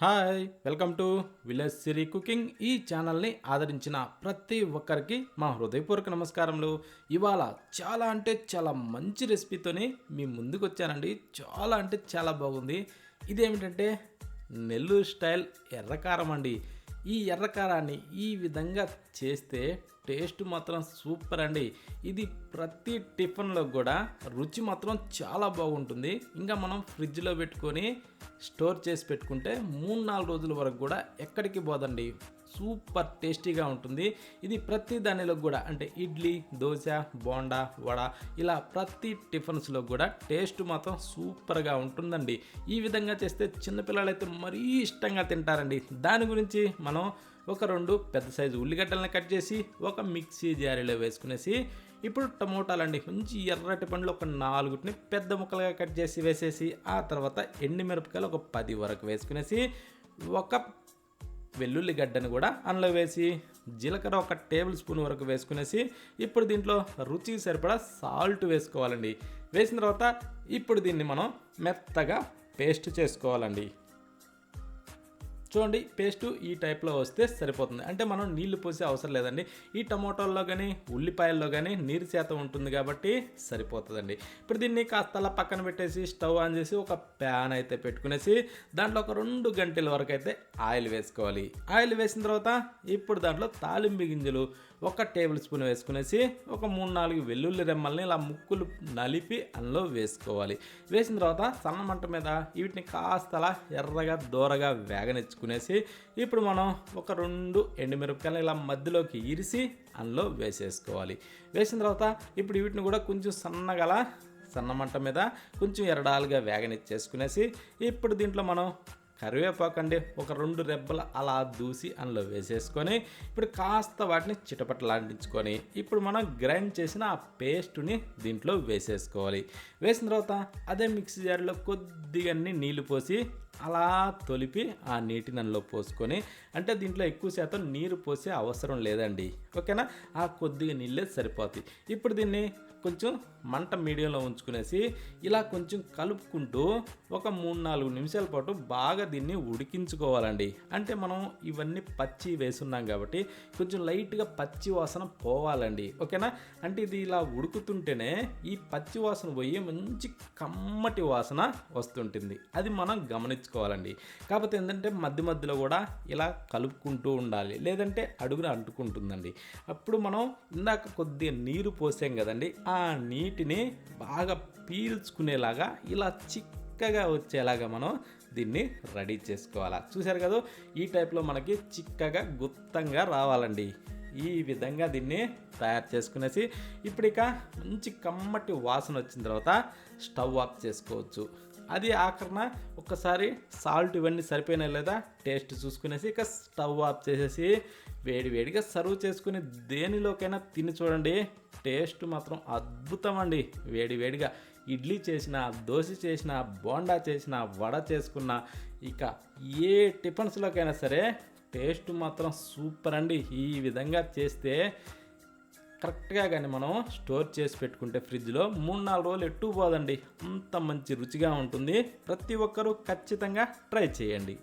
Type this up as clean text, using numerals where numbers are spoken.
Hi welcome to village Siri cooking. ఈ ఛానల్ని ఆదరించిన ప్రతి ఒక్కరికి మా హృదయపూర్వక నమస్కారములు. ఇవాళ చాలా అంటే చాలా మంచి రెసిపీతోని మీ ముందుకు వచ్చానండి. చాలా అంటే చాలా బాగుంది. ఇదేమిటంటే నెల్లూరు స్టైల్ ఎర్రకారం అండి. ఈ ఎర్రకారాన్ని ఈ విధంగా చేస్తే టేస్ట్ మాత్రం సూపర్ అండి. ఇది ప్రతి టిఫిన్లో కూడా రుచి మాత్రం చాలా బాగుంటుంది. ఇంకా మనం ఫ్రిడ్జ్లో పెట్టుకొని స్టోర్ చేసి పెట్టుకుంటే 3-4 రోజుల వరకు కూడా ఎక్కడికి పోదండి. సూపర్ టేస్టీగా ఉంటుంది. ఇది ప్రతి దానిలో కూడా అంటే ఇడ్లీ, దోశ, బోండా, వడ ఇలా ప్రతి టిఫిన్స్లో కూడా టేస్ట్ మాత్రం సూపర్గా ఉంటుందండి. ఈ విధంగా చేస్తే చిన్నపిల్లలైతే మరీ ఇష్టంగా తింటారండి. దాని గురించి మనం ఒక 2 పెద్ద సైజు ఉల్లిగడ్డలను కట్ చేసి ఒక మిక్సీ జారీలో వేసుకునేసి, ఇప్పుడు టమోటాలండి కొంచెం ఎర్రటి పండ్లు ఒక 4ని పెద్ద ముక్కలుగా కట్ చేసి వేసేసి, ఆ తర్వాత ఎండుమిరపకాయలు ఒక 10 వరకు వేసుకునేసి, ఒక వెల్లుల్లి గడ్డను కూడా అందులో వేసి, జీలకర్ర ఒక టేబుల్ స్పూన్ వరకు వేసుకునేసి, ఇప్పుడు దీంట్లో రుచికి సరిపడా సాల్ట్ వేసుకోవాలండి. వేసిన తర్వాత ఇప్పుడు దీన్ని మనం మెత్తగా పేస్ట్ చేసుకోవాలండి. చూడండి, పేస్టు ఈ టైప్లో వస్తే సరిపోతుంది. అంటే మనం నీళ్లు పోసే అవసరం లేదండి. ఈ టమోటాల్లో కానీ ఉల్లిపాయల్లో కానీ నీరు శాతం ఉంటుంది కాబట్టి సరిపోతుందండి. ఇప్పుడు దీన్ని కాస్త అలా పక్కన పెట్టేసి స్టవ్ ఆన్ చేసి ఒక ప్యాన్ అయితే పెట్టుకునేసి దాంట్లో ఒక 2 గంటల వరకు అయితే ఆయిల్ వేసుకోవాలి. ఆయిల్ వేసిన తర్వాత ఇప్పుడు దాంట్లో తాలింపు గింజలు ఒక టేబుల్ స్పూన్ వేసుకునేసి, ఒక 3-4 వెల్లుల్లి రెమ్మల్ని ఇలా ముక్కులు నలిపి అందులో వేసుకోవాలి. వేసిన తర్వాత సన్న మంట మీద వీటిని కాస్త అలా ఎర్రగా దూరగా వేగనిచ్చుకునేసి, ఇప్పుడు మనం ఒక 2 ఎండుమిరపకాయలు ఇలా మధ్యలోకి ఇరిసి అందులో వేసేసుకోవాలి. వేసిన తర్వాత ఇప్పుడు వీటిని కూడా కొంచెం సన్న మంట మీద కొంచెం ఎర్రడాలుగా వేగనిచ్చేసుకునేసి, ఇప్పుడు దీంట్లో మనం కరివేపాకు అండి ఒక 2 రెబ్బలు అలా దూసి అందులో వేసేసుకొని, ఇప్పుడు కాస్త వాటిని చిటపటలాడించుకొని, ఇప్పుడు మనం గ్రైండ్ చేసిన ఆ పేస్టుని దీంట్లో వేసేసుకోవాలి. వేసిన తర్వాత అదే మిక్సీ జార్లో కొద్దిగా నీళ్లు పోసి అలా తొలిపి ఆ నీటిని అందులో పోసుకొని, అంటే దీంట్లో ఎక్కువ శాతం నీరు పోసే అవసరం లేదండి, ఓకేనా? ఆ కొద్దిగా నీళ్ళే సరిపోతాయి. ఇప్పుడు దీన్ని కొంచెం మంట మీడియంలో ఉంచుకునేసి ఇలా కొంచెం కలుపుకుంటూ ఒక 3-4 నిమిషాల పాటు బాగా దీన్ని ఉడికించుకోవాలండి. అంటే మనం ఇవన్నీ పచ్చి వేసున్నాం కాబట్టి కొంచెం లైట్గా పచ్చి వాసన పోవాలండి, ఓకేనా? అంటే ఇది ఇలా ఉడుకుతుంటేనే ఈ పచ్చి వాసన పోయి మంచి కమ్మటి వాసన వస్తుంటుంది. అది మనం గమనించుకోవాలండి. కాకపోతే ఏంటంటే మధ్యలో కూడా ఇలా కలుపుకుంటూ ఉండాలి, లేదంటే అడుగున అంటుకుంటుందండి. అప్పుడు మనం ఇందాక కొద్దిగా నీరు పోసాం కదండి, ఆ నీటిని బాగా పీల్చుకునేలాగా ఇలా చిక్కగా వచ్చేలాగా మనం దీన్ని రెడీ చేసుకోవాలా. చూసారు కదా, ఈ టైప్లో మనకి చిక్కగా గుత్తంగా రావాలండి. ఈ విధంగా దీన్ని తయారు చేసుకునేసి, ఇప్పుడు ఇక మంచి కమ్మటి వాసన వచ్చిన తర్వాత స్టవ్ ఆఫ్ చేసుకోవచ్చు. అది ఆఖరణ ఒక్కసారి సాల్ట్ ఇవన్నీ సరిపోయినా లేదా టేస్ట్ చూసుకునేసి ఇక స్టవ్ ఆఫ్ చేసేసి వేడిగా సర్వ్ చేసుకుని దేనిలోకైనా తిని చూడండి. టేస్ట్ మాత్రం అద్భుతం అండి. వేడిగా ఇడ్లీ చేసిన, దోశ చేసిన, బోండా చేసిన, వడ చేసుకున్న, ఇక ఏ టిఫిన్స్లోకైనా సరే టేస్ట్ మాత్రం సూపర్ అండి. ఈ విధంగా చేస్తే కరెక్ట్గా కానీ మనం స్టోర్ చేసి పెట్టుకుంటే ఫ్రిడ్జ్లో 3-4 రోజులు ఎట్టు పోదండి. అంత మంచి రుచిగా ఉంటుంది. ప్రతి ఒక్కరూ ఖచ్చితంగా ట్రై చేయండి.